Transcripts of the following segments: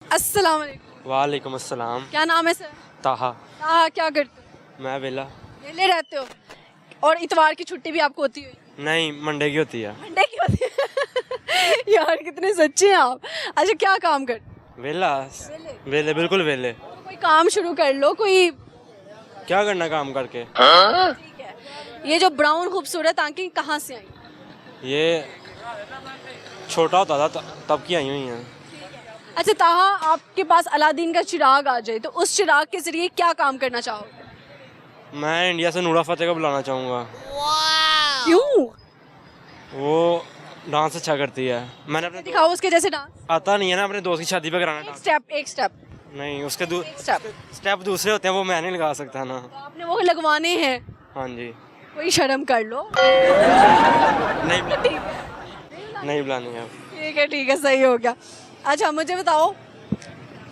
अस्सलाम वालेकुम। वालेकुम अस्सलाम। क्या नाम है सर? ताहा। हाँ, क्या करते हो? मैं वेला। वेले रहते हो और इतवार की छुट्टी भी आपको होती है? नहीं, मंडे की होती है। मंडे की होती है? यार कितने सच्चे हैं आप। अच्छा, क्या काम करते हो? वेला। वेले? वेले, बिल्कुल वेले। तो कोई काम शुरू कर लो कोई। क्या करना काम करके? ठीक है। ये जो ब्राउन खूबसूरत आंखें कहाँ से आई? ये छोटा होता था तब की आई हुई हैं। अच्छा ताहा, आपके पास अलादीन का चिराग आ जाए तो उस चिराग के जरिए क्या काम करना चाहोगे? मैं इंडिया से नूरा फतेह को बुलाना चाहूँगा। क्यों? वो डांस अच्छा करती है। मैंने अपने दिखाओ उसके जैसे डांस। आता नहीं है ना अपने दोस्त की शादी पे कराना डांस। एक स्टेप। नहीं, उसके स्टेप। स्टेप दूसरे होते हैं, वो मैं नहीं लगा सकता ना। तो आपने वो लगवाने हैं। हाँ जी। कोई शर्म कर लो। नहीं, नहीं बुलानी है। ठीक है, सही हो गया। अच्छा मुझे बताओ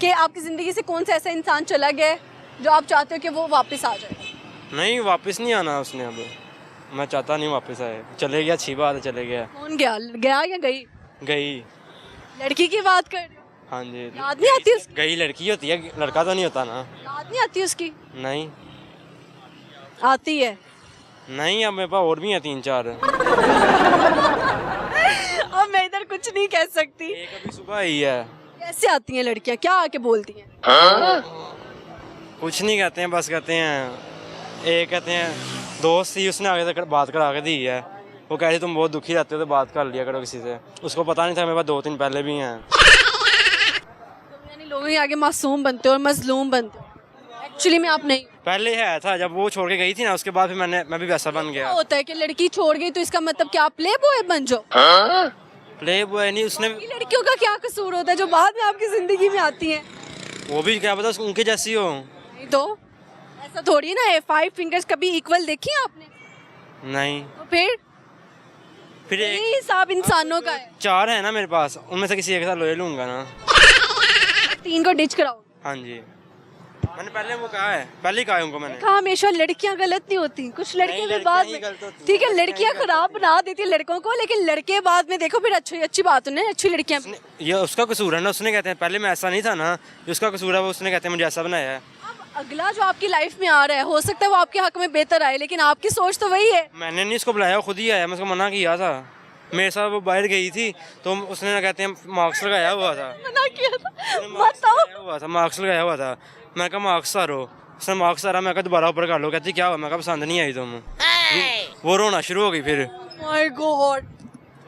कि आपकी ज़िंदगी से कौन सा ऐसा इंसान चला गया है जो आप चाहते हो कि वो वापस आ जाए? नहीं, वापस नहीं आना उसने अब। मैं चाहता नहीं वापस आए। चले गया, अच्छी बात है, चले गया। कौन गया? गया या गई? गई। लड़की की बात कर रहे हो? हाँ जी। याद नहीं आती उसकी? गई लड़की होती है, लड़का तो नहीं होता ना। याद नहीं आती उसकी? नहीं। आती है। नहीं, अब मेरे पास और भी हैं 3-4। अब मैं इधर कुछ नहीं कह सकती। एक अभी सुबह आई है। कैसे आती हैं लड़कियां, क्या आके बोलती हैं? कुछ नहीं कहते हैं, बस कहते हैं, एक कहते हैं दोस्त थी, उसने आगे तक बात करा के दी है। वो कह रही तुम बहुत दुखी रहते हो तो बात कर लिया करो किसी से। उसको पता नहीं था मेरे पास 2-3 पहले भी हैं। तुम यानी लोगों के आगे मासूम बनते हो और मजलूम बनते हो। एक्चुअली में आप नहीं। पहले है था, जब वो छोड़ के गई थी ना, उसके बाद फिर मैं भी वैसा बन क्या गया। होता है कि लड़की छोड़ गई तो इसका मतलब क्या आप प्ले बॉय बन जाओ? प्ले बॉय नहीं, उसने ये लड़कियों का क्या कसूर होता है जो बाद में आपकी जिंदगी में आती हैं? वो भी क्या पता उनके जैसी हो। नहीं तो ऐसा थोड़ी ना है। 5 फिंगर्स कभी इक्वल देखी है आपने? नहीं। तो फिर एक यही हिसाब इंसानों का है। 4 है ना मेरे पास, उनमें से किसी एक के साथ ले लूंगा ना। 3 को डिच कराओ। हाँ जी, मैंने पहले वो कहा है, पहले ही कहा है उनको मैंने। कहा हमेशा लड़कियां गलत नहीं होती, कुछ लड़के भी लड़कियां बाद ही में गलत होती हैं। ठीक है लड़कियां खराब बना देती है लड़कों को, लेकिन लड़के बाद में देखो फिर अच्छी बात है, अच्छी लड़कियां भी। ये उसका कसूर है ना, उसने कहते हैं पहले मैं ऐसा नहीं था ना, ये उसका कसूर है, वो उसने कहते हैं मुझे ऐसा बनाया है। अब अगला जो आपकी लाइफ में आ रहा है हो सकता है वो आपके हक में बेहतर आए, लेकिन आपकी सोच तो वही है। मैंने नहीं उसको बुलाया, वो खुद ही आया, मैं उसको मना किया था। मेरे साथ वो बाहर गई थी तो उसने ना कहते हैं मार्क्स लगाया हुआ था। मना किया था? मार्क्स बताओ। लगाया हुआ था, मार्क्स लगाया हुआ था। मैं कहा मार्क्स सारो, उसने मार्क्स सारा, मैं कहा दोबारा ऊपर कर लो। कहती क्या हुआ? मैं कहा पसंद नहीं आई तुम। वो रोना शुरू हो गई फिर। माय गॉड,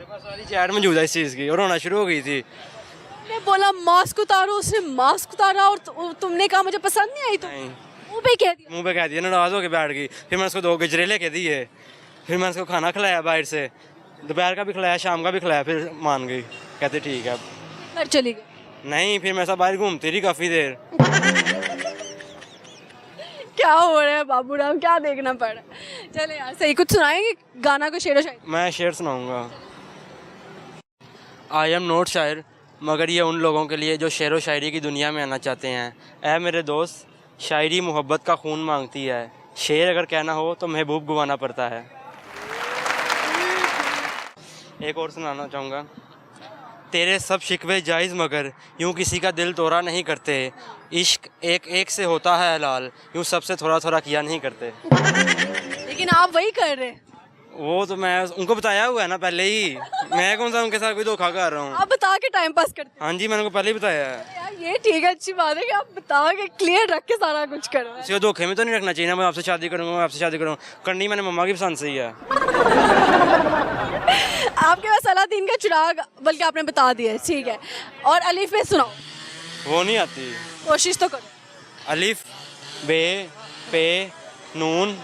सारी चैट मौजूद है इस चीज़ की, और रोना शुरू हो गई थी। मैं बोला मास्क उतारो, उसने मास्क उतारा और तुमने कहा मुझे पसंद नहीं आई। तुम नहीं, मुंह पे कह दिया? मुंह पे कह दिया, नाराज होकर बैठ गई। फिर मैंने उसको 2 गजरे लेके दिए, फिर मैंने उसको खाना खिलाया बाहर से, दोपहर का भी खिलाया, शाम का भी खिलाया, फिर मान गई, कहते ठीक है। घर चली गई? नहीं, फिर मैं सब बाहर घूमती रही काफ़ी देर। क्या हो रहा है बाबू राम, क्या देखना पड़ रहा है? चले यार सही, कुछ सुनाएंगे गाना को, शेरो शायरी? मैं शेर सुनाऊंगा। आई एम नोट शायर, मगर ये उन लोगों के लिए जो शेर व शायरी की दुनिया में आना चाहते हैं। ऐ मेरे दोस्त, शायरी मोहब्बत का खून मांगती है, शेर अगर कहना हो तो महबूब गवाना पड़ता है। एक और सुनाना चाहूँगा। तेरे सब शिकवे जायज़ मगर यूँ किसी का दिल तोड़ा नहीं करते, इश्क एक एक से होता है हलाल, यूँ सबसे थोड़ा थोड़ा किया नहीं करते। लेकिन आप वही कर रहे हैं। वो तो मैं उनको बताया हुआ है ना पहले ही, मैं कौन सा उनके साथ कोई धोखा कर रहा हूँ। आप बता के टाइम पास करते हाँ जी, मैंने उनको पहले ही बताया है। हैं यार, ये ठीक है, अच्छी बात है कि आप बता के क्लियर रख के सारा कुछ करो। किसी धोखे में तो नहीं रखना चाहिए ना, मैं आपसे शादी करूँगा, मैं आपसे शादी करूँगा, करनी मैंने मम्मा की पसंद से ही है। आपके पास अलादीन का चिराग, बल्कि आपने बता दिया है, ठीक है। और अलीफ में सुनाओ, वो नहीं आती। कोशिश तो करो। अलिफ, बे, पे, नून।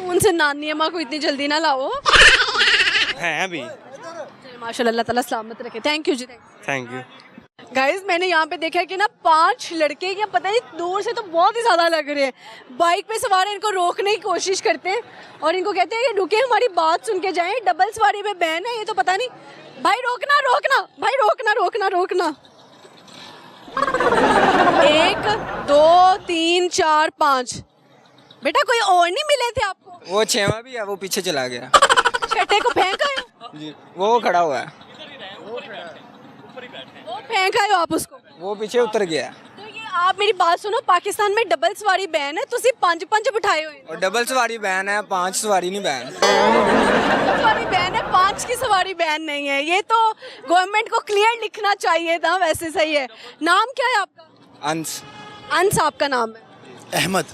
उनसे नानी अम्मा को इतनी जल्दी ना लाओ। हैं अभी। चलिए, माशाल्लाह, अल्लाह ताला सलामत रखे। थैंक यू जी, थैंक यू। गाइस मैंने यहाँ पे देखा है कि ना 5 लड़के, या पता नहीं दूर से तो बहुत ही ज़्यादा लग रहे हैं, बाइक पे सवार हैं, इनको रोकने की कोशिश करते हैं और इनको कहते हैं कि रुके हमारी बात सुन के जाएं, डबल सवारी पे बैन है ये तो पता नहीं। भाई रोकना रोकना, भाई रोकना रोकना रोकना। 1 2 3 4 5। बेटा कोई और नहीं मिले थे आपको? वो 6वां भी है, वो पीछे चला गया। छठे को फेंक आए? जी, वो खड़ा हुआ है। वो फेंक आए हो आप उसको। वो पीछे उतर गया। तो ये आप मेरी बात सुनो, पाकिस्तान में डबल सवारी बैन है, ਤੁਸੀਂ ਪੰਜ बिठाए हुए और डबल सवारी बैन है, 5 सवारी नहीं बैन। सवारी बैन है, 5 की सवारी बैन नहीं है। ये तो गवर्नमेंट को क्लियर लिखना चाहिए था। वैसे सही है। नाम क्या है आपका? अंश। अंश आपका नाम है? अहमद।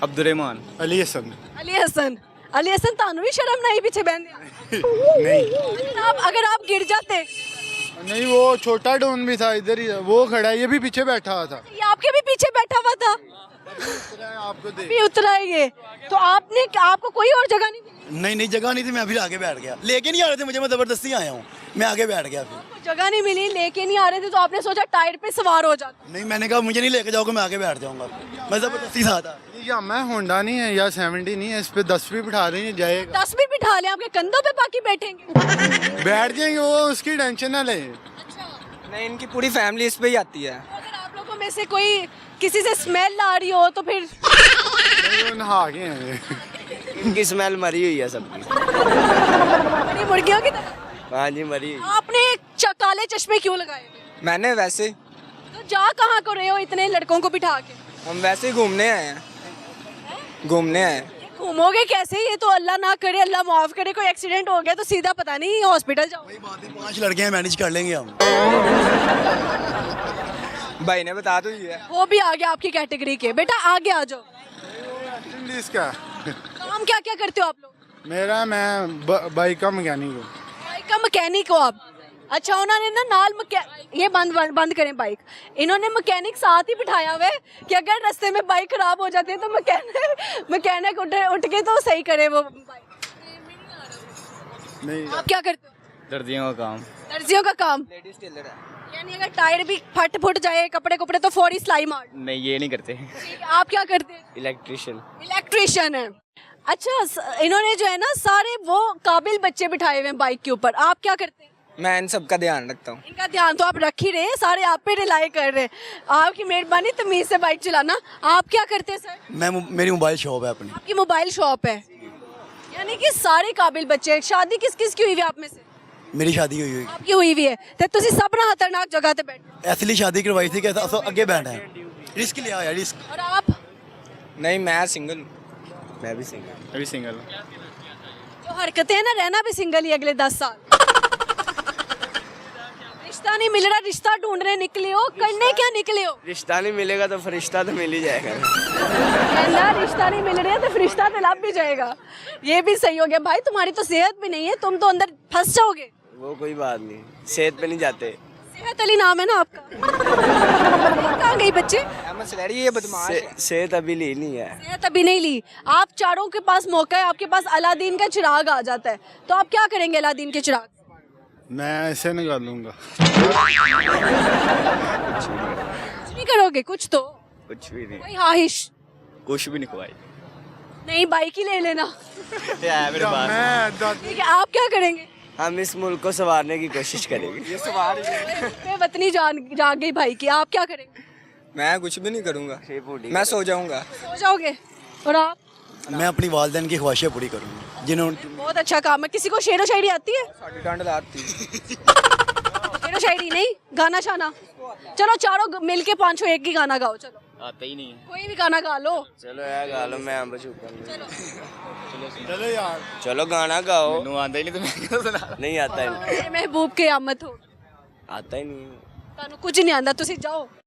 अब्दुर्रहमान। अली हसन। अली हसन। अली हसन, तानू भी शर्म नहीं पीछे बैन दिया? नहीं अगर आप गिर जाते? नहीं, वो छोटा डॉन भी था इधर ही, वो खड़ा है, ये भी पीछे बैठा हुआ था। ये आपके भी पीछे बैठा हुआ था? आपको देख। भी उतरा है ये। तो आपको कोई और जगह नहीं मिली? नहीं जगह नहीं थी, मैं अभी आगे बैठ गया। लेके नहीं आ रहे थे मुझे, मैं जबरदस्ती आया हूँ, मैं आगे बैठ गया। फिर आपको जगह नहीं मिली, लेके नहीं आ रहे थे, तो आपने सोचा टायर पे सवार हो जाता? नहीं, मैंने कहा मुझे नहीं लेके जाओगे, मैं आगे बैठ जाऊंगा। मैं जबरदस्ती से था। या मैं होंडा नहीं है या 70 नहीं है, इस पे 10 भी बिठा रही है, जाएगा। 10 भी बिठा ले, आपके कंधों पे बाकी बैठेंगे? बैठ जाएंगे, वो उसकी टेंशन ना ले। नहीं, इनकी पूरी फैमिली इस पे ही आती है। अगर आप लोगों में से कोई किसी से स्मेल आ रही हो तो फिर? नहीं, वो नहा के हैं। इनकी स्मेल मरी हुई है सबकी। बड़ी मुर्गियों की तरह? हाँ जी, मरी हुई। आपने काले चश्मे क्यों लगाए? मैंने वैसे तो जा कहाँ को रहे हो इतने लड़कों को बिठा के? हम वैसे ही घूमने आए हैं। घूमने आए। घूमोगे कैसे? ये तो अल्लाह ना करे, अल्लाह माफ करे, कोई एक्सीडेंट हो गया तो सीधा पता नहीं हॉस्पिटल जाओ। वही बात है, 5 लड़के हैं, मैनेज कर लेंगे हम। भाई ने बता तो दिया। वो भी आ गया आपकी कैटेगरी के। बेटा आगे आ जाओ। इसका काम क्या क्या करते हो आप लोग? मैं बाइक का मैकेनिक हूँ। बाइक का मैकेनिक हो आप? अच्छा, उन्होंने ना नाल ये बंद करें बाइक। इन्होंने मैकेनिक साथ ही बिठाया हुआ है कि अगर रास्ते में बाइक खराब हो जाती है तो मैकेनिक उठ के तो सही करे वो बाइक। नहीं, आप क्या करते हो? दर्जियों का काम। दर्जियों का काम? लेडीज टेलर है। यानी अगर टायर भी फट जाए कपड़े तो फौरी सिलाई मार? नहीं, ये नहीं करते। ठीक है, आप क्या करते हैं? इलेक्ट्रिशियन। इलेक्ट्रिशियन है। अच्छा, इन्होंने जो है ना सारे वो काबिल बच्चे बिठाए हुए हैं बाइक के ऊपर। आप क्या करते हैं? मैं इन सब का ध्यान रखता हूँ। इनका ध्यान तो आप रख ही रहे हैं, सारे आप पे रिलाई कर रहे हैं। आपकी मेहरबानी तमीज से बाइक चलाना। आप क्या करते हैं सर? मेरी मोबाइल शॉप है अपनी। आपकी मोबाइल शॉप है? यानी कि सारे काबिल बच्चे। शादी किस किस की हुई हुई है आप में से? मेरी शादी हुई। आपकी हुई हुई है तो तुसी सब ना खतरनाक जगह पे बैठे? ऐसे शादी करवाई थी, कैसा आगे बैठा है, रिस्क लिया यार, रिस्क। और आप? नहीं, मैं सिंगल। मैं भी सिंगल। अभी सिंगल। जो हरकतें हैं ना, रहना भी सिंगल ही अगले 10 साल। रिश्ता नहीं मिल रहा, रिश्ता ढूंढने निकले हो, करने क्या निकले हो? रिश्ता नहीं मिलेगा तो फरिश्ता तो मिल ही जाएगा। कहना रिश्ता नहीं मिल रहा है तो फरिश्ता तो लग भी जाएगा। ये भी सही हो गया। भाई तुम्हारी तो सेहत भी नहीं है, तुम तो अंदर फंस जाओगे। वो कोई बात नहीं, सेहत पे नहीं जाते। सेहत अली नाम है ना आपका? कहाँ गई बच्चे? ये बदमाश है। सेहत अभी ली नहीं है। सेहत अभी नहीं ली। आप चारों के पास मौका है, आपके पास अलादीन का चिराग आ जाता है, तो आप क्या करेंगे अलादीन के चिराग? मैं ऐसे निकाल लूंगा। कुछ नहीं करोगे? कुछ तो कुछ भी नहीं, कोई ख्वाहिश? कुछ भी नहीं खुआई। नहीं, बाइक ही ले लेना। मेरे पास। ठीक है, आप क्या करेंगे? हम इस मुल्क को संवारने की कोशिश करेंगे। ये सवार वतनी जान जाग गई भाई की। आप क्या करेंगे? मैं कुछ भी नहीं करूँगा, मैं सो जाऊँगा। सो जाओगे? और आप? मैं अपनी वालदैन की ख्वाहिशें पूरी करूँगा जिन्होंने। बहुत अच्छा काम है। किसी को शेरो शायरी आती है? साड़ी डांड लाती। शेरो शायरी नहीं, गाना शाना? चलो चारों मिलके 501 एक ही गाना गाओ। चलो, आता ही नहीं है। कोई भी गाना गा लो। चलो यार गा लो, मैं अंब चुप चलो यार, चलो गाना गाओ। आता ही नहीं तो मैं क्या सुना। नहीं आता है। मेरे महबूब के आमद हो। आता ही नहीं। ਤੁਹਾਨੂੰ ਕੁਝ ਨਹੀਂ ਆਂਦਾ, ਤੁਸੀਂ ਜਾਓ।